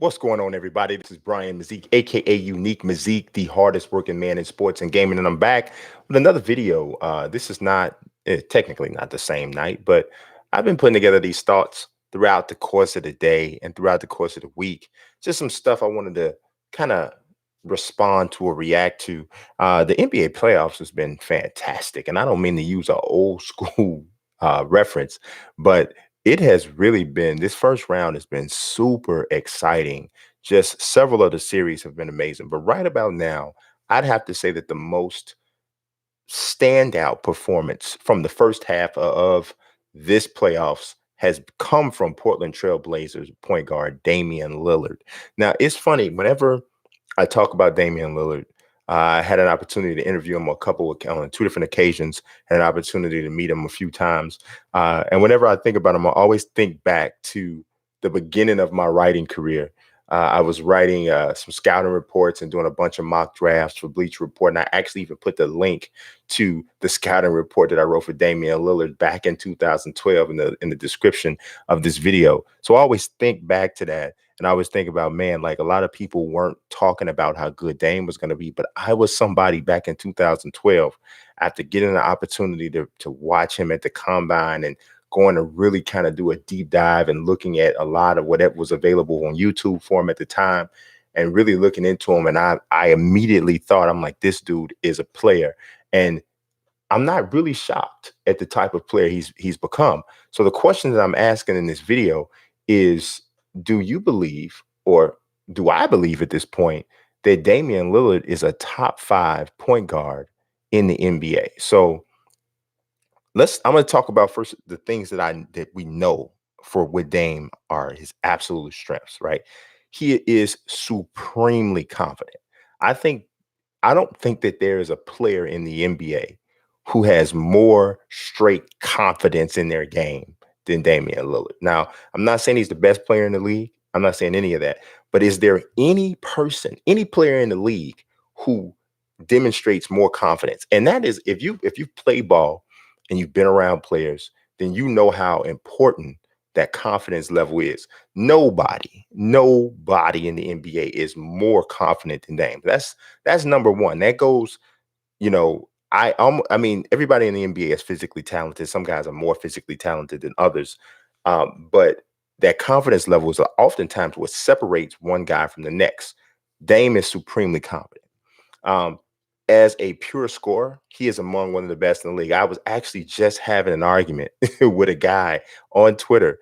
What's going on, everybody? This is Brian Mazik, aka Unique Mazik, the hardest working man in sports and gaming, and I'm back with another video. This is not technically not the same night, but I've been putting together these thoughts throughout the course of the day and throughout the course of the week. Just some stuff I wanted to kind of respond to or react to. The NBA playoffs has been fantastic, and I don't mean to use an old school reference, but it has really been this first round has been super exciting. Just several of the series have been amazing. But right about now, I'd have to say that the most standout performance from the first half of this playoffs has come from Portland Trail Blazers point guard Damian Lillard. Now, it's funny, whenever I talk about Damian Lillard, I had an opportunity to interview him on two different occasions, had an opportunity to meet him a few times. And whenever I think about him, I always think back to the beginning of my writing career. I was writing some scouting reports and doing a bunch of mock drafts for Bleacher Report. And I actually even put the link to the scouting report that I wrote for Damian Lillard back in 2012 in the description of this video. So I always think back to that. And I always think about, man, like a lot of people weren't talking about how good Dame was going to be, but I was somebody back in 2012 after getting the opportunity to watch him at the combine and going to really kind of do a deep dive and looking at a lot of whatever was available on YouTube for him at the time and really looking into him. And I immediately thought, I'm like, this dude is a player. And I'm not really shocked at the type of player he's become. So the question that I'm asking in this video is, do you believe, or do I believe at this point, that Damian Lillard is a top 5 point guard in the NBA? So I'm going to talk about first the things that we know for with Dame are his absolute strengths, right? He is supremely confident. I think I don't think that there is a player in the NBA who has more straight confidence in their game than Damian Lillard. Now, I'm not saying he's the best player in the league. I'm not saying any of that. But is there any person, any player in the league who demonstrates more confidence? And that is if you play ball and you've been around players, then you know how important that confidence level is. Nobody in the NBA is more confident than Dame. That's number one. That goes, I mean, everybody in the NBA is physically talented. Some guys are more physically talented than others. But that confidence level is oftentimes what separates one guy from the next. Dame is supremely confident. Um, as a pure scorer, he is among one of the best in the league. I was actually just having an argument with a guy on Twitter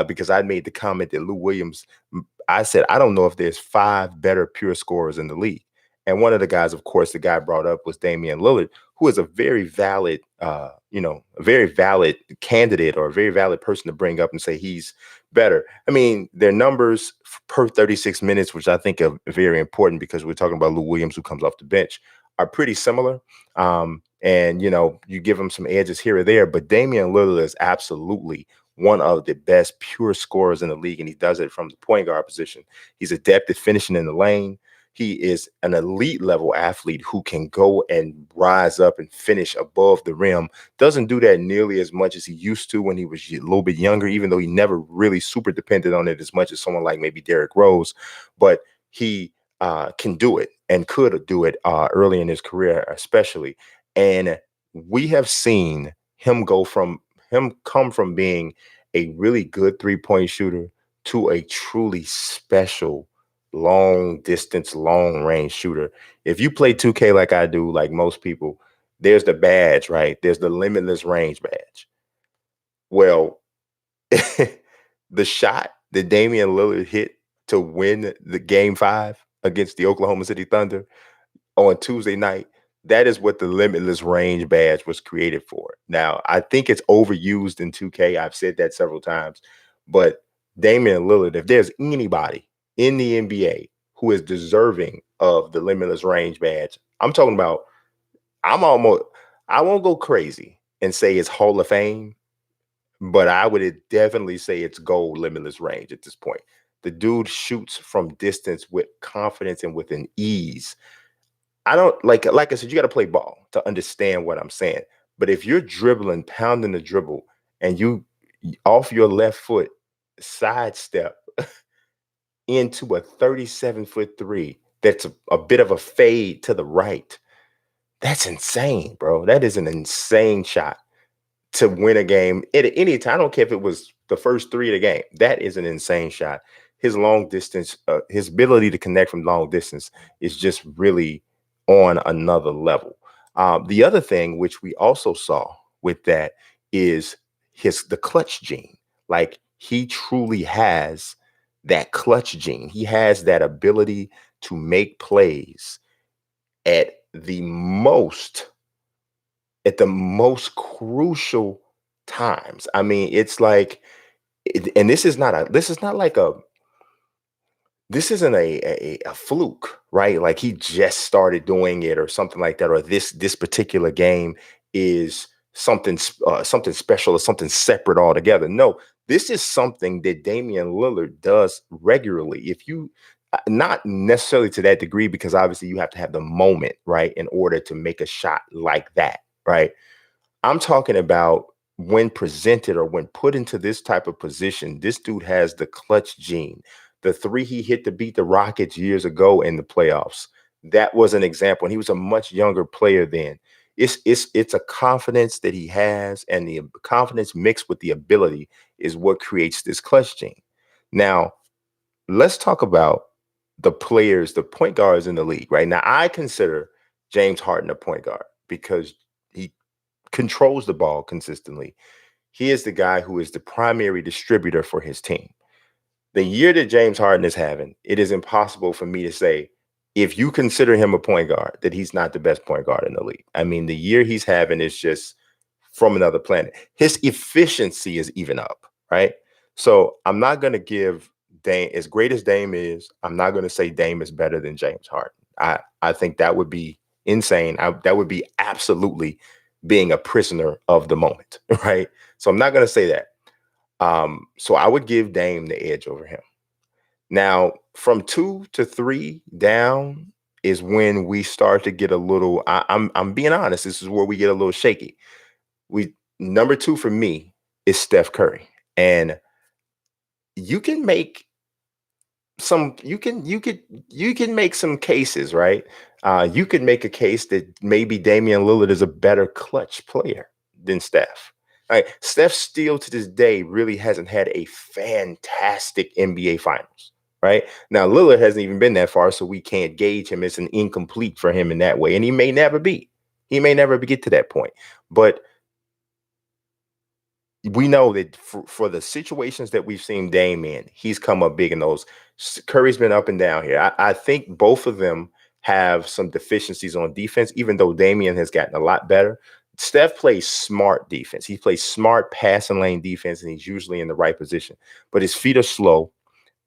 because I made the comment that Lou Williams, I said, I don't know if there's 5 better pure scorers in the league. And one of the guys, of course, the guy brought up was Damian Lillard, who is a very valid, a very valid candidate or a very valid person to bring up and say he's better. I mean, their numbers per 36 minutes, which I think are very important because we're talking about Lou Williams, who comes off the bench, are pretty similar. And, you give him some edges here or there, but Damian Lillard is absolutely one of the best pure scorers in the league, and he does it from the point guard position. He's adept at finishing in the lane. He is an elite level athlete who can go and rise up and finish above the rim. Doesn't do that nearly as much as he used to when he was a little bit younger, even though he never really super depended on it as much as someone like maybe Derrick Rose. But he can do it and could do it early in his career, especially. And we have seen him come from being a really good 3-point shooter to a truly special long distance, long range shooter. If you play 2K like I do, like most people, there's the badge, right? There's the limitless range badge. Well, the shot that Damian Lillard hit to win the game 5 against the Oklahoma City Thunder on Tuesday night, that is what the limitless range badge was created for. Now, I think it's overused in 2K. I've said that several times, but Damian Lillard, if there's anybody in the NBA who is deserving of the limitless range badge, I'm talking about, I'm almost, I won't go crazy and say it's Hall of Fame, but I would definitely say it's gold limitless range at this point. The dude shoots from distance with confidence and with an ease. I don't like I said, you got to play ball to understand what I'm saying. But if you're dribbling, pounding the dribble, and you off your left foot sidestep into a 37-foot three that's a bit of a fade to the right. That's insane, bro. That is an insane shot to win a game at any time. I don't care if it was the first three of the game. That is an insane shot. His long distance, his ability to connect from long distance is just really on another level. The other thing, which we also saw with that, is the clutch gene. Like he truly has that clutch gene. He has that ability to make plays at the most at the most crucial times. I mean, it's like, and this is not like a this isn't a fluke, right? Like he just started doing it or something like that, or this particular game is something special or something separate altogether. No, this is something that Damian Lillard does regularly. If you not necessarily to that degree, because obviously you have to have the moment, right, in order to make a shot like that, right? I'm talking about when presented or when put into this type of position, this dude has the clutch gene. The three he hit to beat the Rockets years ago in the playoffs, that was an example. And he was a much younger player then. It's a confidence that he has, and the confidence mixed with the ability is what creates this clutch gene. Now, let's talk about the players, the point guards in the league, right? Now, I consider James Harden a point guard because he controls the ball consistently. He is the guy who is the primary distributor for his team. The year that James Harden is having, it is impossible for me to say, if you consider him a point guard, that he's not the best point guard in the league. I mean, the year he's having is just from another planet. His efficiency is even up, right? So I'm not going to give Dame, as great as Dame is, I'm not going to say Dame is better than James Harden. I think that would be insane. That would be absolutely being a prisoner of the moment, right? So I'm not going to say that. So I would give Dame the edge over him. Now, from 2 to 3 down is when we start to get a little. I'm being honest. This is where we get a little shaky. We Number 2 for me is Steph Curry, and you can make some. You can make some cases, right? You could make a case that maybe Damian Lillard is a better clutch player than Steph. Right? Steph still to this day really hasn't had a fantastic NBA Finals. Right now, Lillard hasn't even been that far, so we can't gauge him. It's an incomplete for him in that way, and he may never be. He may never get to that point. But we know that for the situations that we've seen Dame in, he's come up big in those. Curry's been up and down here. I think both of them have some deficiencies on defense, even though Damian has gotten a lot better. Steph plays smart defense. He plays smart passing lane defense, and he's usually in the right position. But his feet are slow,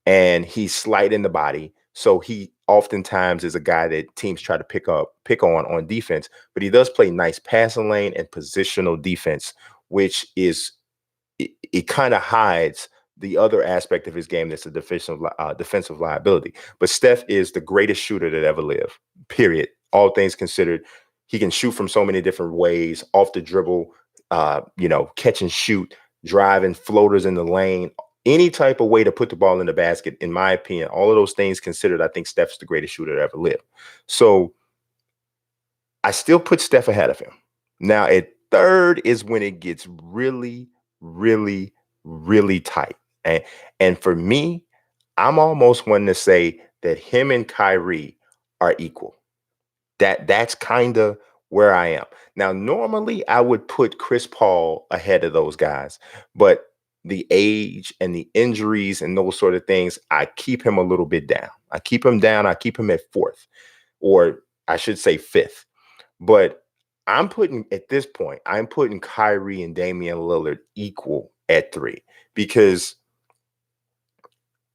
and he's slight in the body. So he oftentimes is a guy that teams try to pick on defense. But he does play nice passing lane and positional defense, which is it kind of hides the other aspect of his game that's a defensive liability. But Steph is the greatest shooter that ever lived, period. All things considered, he can shoot from so many different ways, off the dribble, catch and shoot, driving, floaters in the lane, any type of way to put the ball in the basket. In my opinion, all of those things considered, I think Steph's the greatest shooter that ever lived. So I still put Steph ahead of him. Now, at third is when it gets really, really, really tight. And for me, I'm almost wanting to say that him and Kyrie are equal. That's kind of where I am. Now, normally I would put Chris Paul ahead of those guys, but the age and the injuries and those sort of things, I keep him a little bit down. I keep him down. I keep him at fourth, or I should say fifth. But at this point, I'm putting Kyrie and Damian Lillard equal at 3 because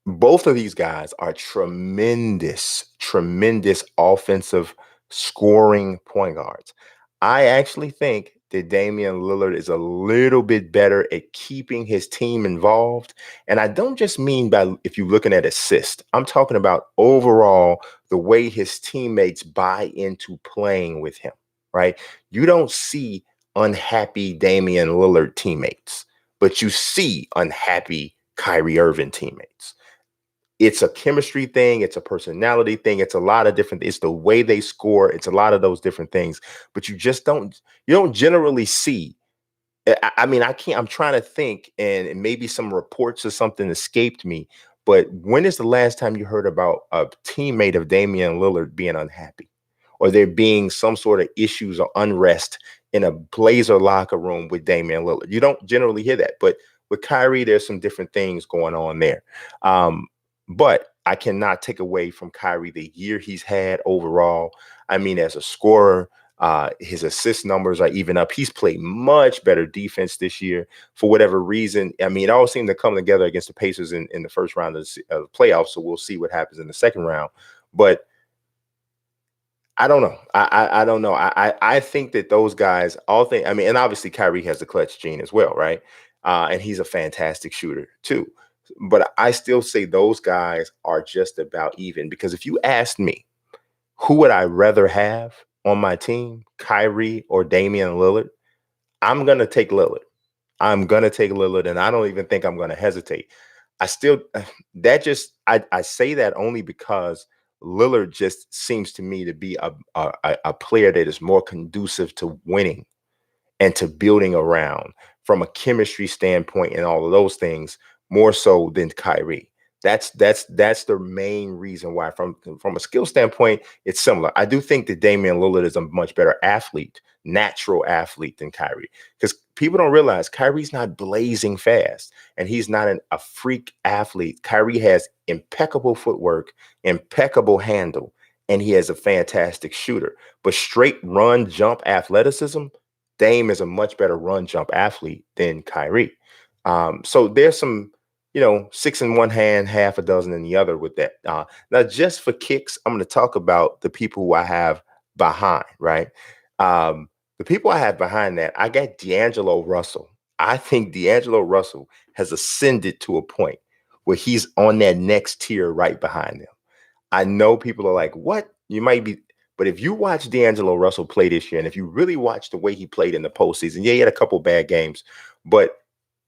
both of these guys are tremendous, tremendous offensive scoring point guards. I actually think that Damian Lillard is a little bit better at keeping his team involved. And I don't just mean by if you're looking at assist, I'm talking about overall the way his teammates buy into playing with him, right? You don't see unhappy Damian Lillard teammates, but you see unhappy Kyrie Irving teammates. It's a chemistry thing, it's a personality thing, it's a lot of different, it's the way they score, it's a lot of those different things. But you don't generally see. I mean, I can't, I'm trying to think, and maybe some reports or something escaped me. But when is the last time you heard about a teammate of Damian Lillard being unhappy, or there being some sort of issues or unrest in a Blazer locker room with Damian Lillard? You don't generally hear that. But with Kyrie, there's some different things going on there. But I cannot take away from Kyrie the year he's had overall. I mean, as a scorer, his assist numbers are even up. He's played much better defense this year for whatever reason. I mean, it all seemed to come together against the Pacers in the first round of the playoffs. So we'll see what happens in the second round. But I don't know. I don't know. I think that those guys all think. I mean, and obviously Kyrie has the clutch gene as well, right? And he's a fantastic shooter too. But I still say those guys are just about even, because if you asked me, who would I rather have on my team, Kyrie or Damian Lillard? I'm gonna take Lillard. I'm gonna take Lillard, and I don't even think I'm gonna hesitate. I still that just I say that only because Lillard just seems to me to be a player that is more conducive to winning and to building around from a chemistry standpoint and all of those things, more so than Kyrie. That's the main reason why. From a skill standpoint, it's similar. I do think that Damian Lillard is a much better athlete, natural athlete, than Kyrie, because people don't realize Kyrie's not blazing fast and he's not a freak athlete. Kyrie has impeccable footwork, impeccable handle, and he has a fantastic shooter. But straight run jump athleticism, Dame is a much better run jump athlete than Kyrie. So there's some, six in one hand, half a dozen in the other with that. Now, just for kicks, I'm going to talk about the people who I have behind, right? The people I have behind that, I got DeAngelo Russell. I think DeAngelo Russell has ascended to a point where he's on that next tier right behind them. I know people are like, what? You might be, but if you watch D'Angelo Russell play this year, and if you really watch the way he played in the postseason, yeah, he had a couple bad games, but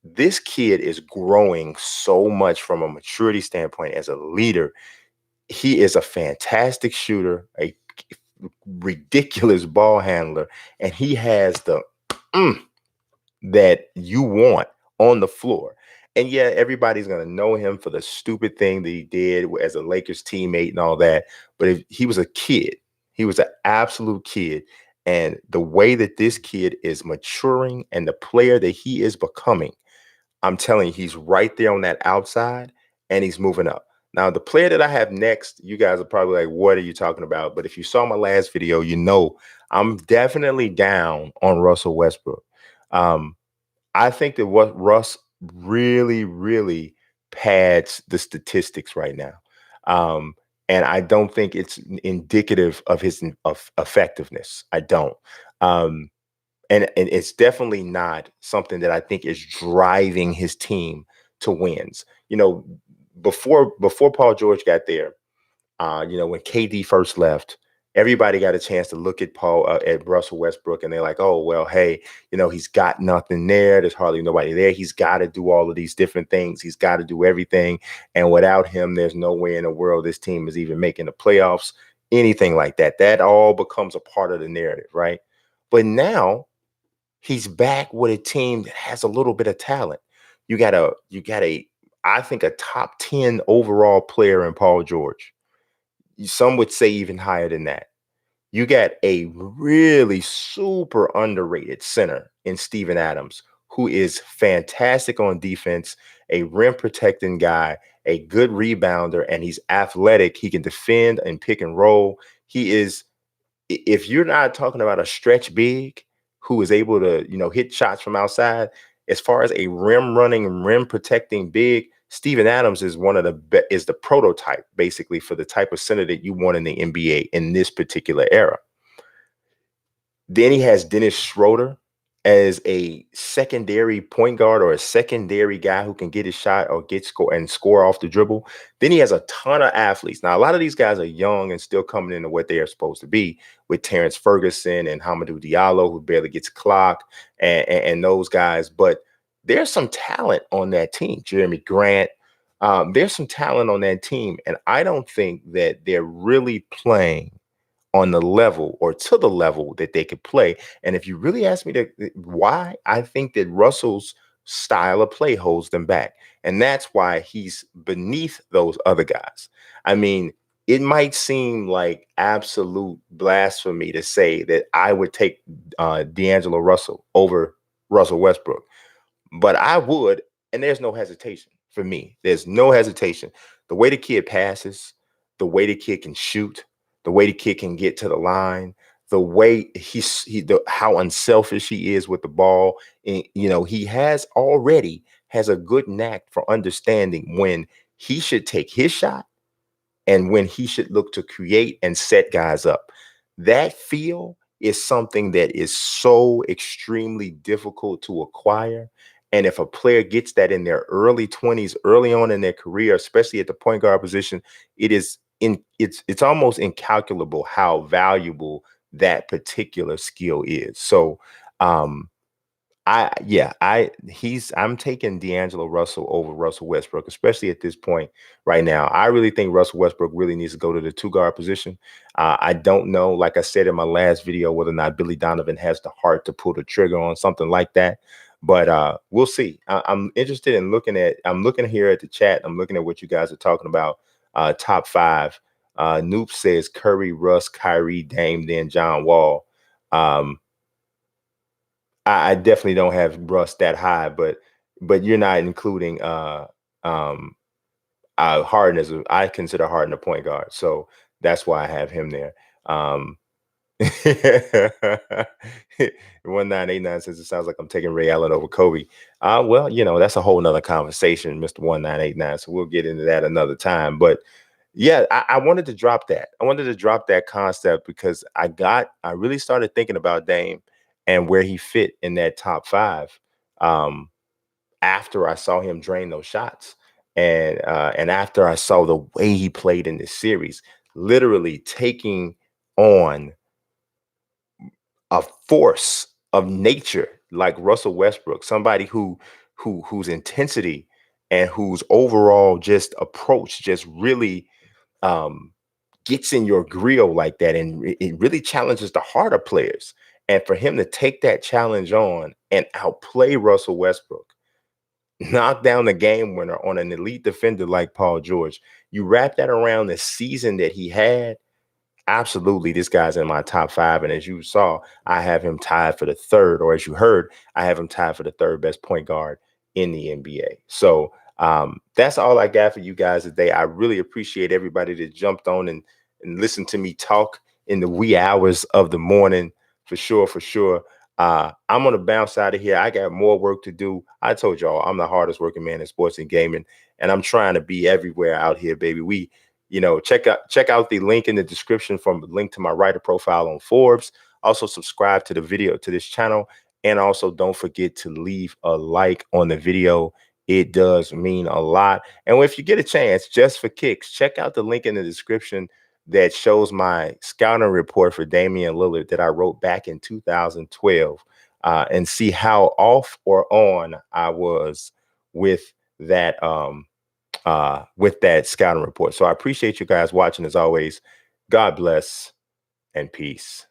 this kid is growing so much from a maturity standpoint as a leader. He is a fantastic shooter, a ridiculous ball handler, and he has the that you want on the floor. And yeah, everybody's going to know him for the stupid thing that he did as a Lakers teammate and all that. But if he was a kid, he was an absolute kid. And the way that this kid is maturing and the player that he is becoming, I'm telling you, he's right there on that outside and he's moving up. Now, the player that I have next, you guys are probably like, what are you talking about? But if you saw my last video, you know I'm definitely down on Russell Westbrook. Um, I think that what Russ really, really pads the statistics right now. Um, and I don't think it's indicative of his of effectiveness. I don't. Um, and it's definitely not something that I think is driving his team to wins. Before Paul George got there, when KD first left, everybody got a chance to look at Russell Westbrook, and they're like, oh, well, hey, he's got nothing there. There's hardly nobody there. He's got to do all of these different things. He's got to do everything. And without him, there's no way in the world this team is even making the playoffs, anything like that. That all becomes a part of the narrative, right? But now he's back with a team that has a little bit of talent. You got a, I think, a top 10 overall player in Paul George. Some would say even higher than that. You got a really super underrated center in Steven Adams, who is fantastic on defense, a rim protecting guy, a good rebounder, and he's athletic. He can defend and pick and roll. He is, if you're not talking about a stretch big who is able to, hit shots from outside, as far as a rim running, rim protecting big, Steven Adams is is the prototype basically for the type of center that you want in the NBA in this particular era. Then he has Dennis Schroeder as a secondary point guard or a secondary guy who can get his shot or score off the dribble. Then he has a ton of athletes. Now, a lot of these guys are young and still coming into what they are supposed to be, with Terrence Ferguson and Hamidou Diallo, who barely gets clocked, and those guys. But there's some talent on that team. Jeremy Grant, There's some talent on that team, and I don't think that they're really playing on the level or to the level that they could play. And if you really ask me why, I think that Russell's style of play holds them back. And that's why he's beneath those other guys. I mean, it might seem like absolute blasphemy to say that I would take DeAngelo Russell over Russell Westbrook, but I would, and there's no hesitation for me. There's no hesitation. The way the kid passes, the way the kid can shoot, the way the kid can get to the line, the way how unselfish he is with the ball. And, he has a good knack for understanding when he should take his shot and when he should look to create and set guys up. That feel is something that is so extremely difficult to acquire. And if a player gets that in their early 20s, early on in their career, especially at the point guard position, it's almost incalculable how valuable that particular skill is. So um I'm taking D'Angelo Russell over Russell Westbrook, especially at this point right now. I really think Russell Westbrook really needs to go to the two guard position. I don't know, like I said in my last video, whether or not Billy Donovan has the heart to pull the trigger on something like that. But we'll see. I'm interested in I'm looking here at the chat. I'm looking at what you guys are talking about. Top five. Noop says Curry, Russ, Kyrie, Dame, then John Wall. Um, I definitely don't have Russ that high, but you're not including um Harden I consider Harden a point guard, so that's why I have him there. 1989 says it sounds like I'm taking Ray Allen over Kobe. Well, that's a whole nother conversation, Mr. 1989. So we'll get into that another time. But yeah, I wanted to drop that. I wanted to drop that concept because I really started thinking about Dame and where he fit in that top five um, after I saw him drain those shots. And after I saw the way he played in this series, literally taking on a force of nature like Russell Westbrook, somebody whose intensity and whose overall just approach just really um, gets in your grill like that, and it really challenges the harder players. And for him to take that challenge on and outplay Russell Westbrook, knock down the game winner on an elite defender like Paul George, you wrap that around the season that he had. Absolutely, this guy's in my top five. And as you saw, I have him tied for the third, or as you heard, I have him tied for the third best point guard in the NBA. So that's all I got for you guys today. I really appreciate everybody that jumped on and listened to me talk in the wee hours of the morning. For sure, for sure. I'm gonna bounce out of here. I got more work to do. I told y'all I'm the hardest working man in sports and gaming, and I'm trying to be everywhere out here, baby. Check out the link in the description from the link to my writer profile on Forbes. Also subscribe to the video to this channel, and also don't forget to leave a like on the video. It does mean a lot. And if you get a chance, just for kicks, check out the link in the description that shows my scouting report for Damian Lillard that I wrote back in 2012, and see how off or on I was with that scouting report. So I appreciate you guys watching as always. God bless and peace.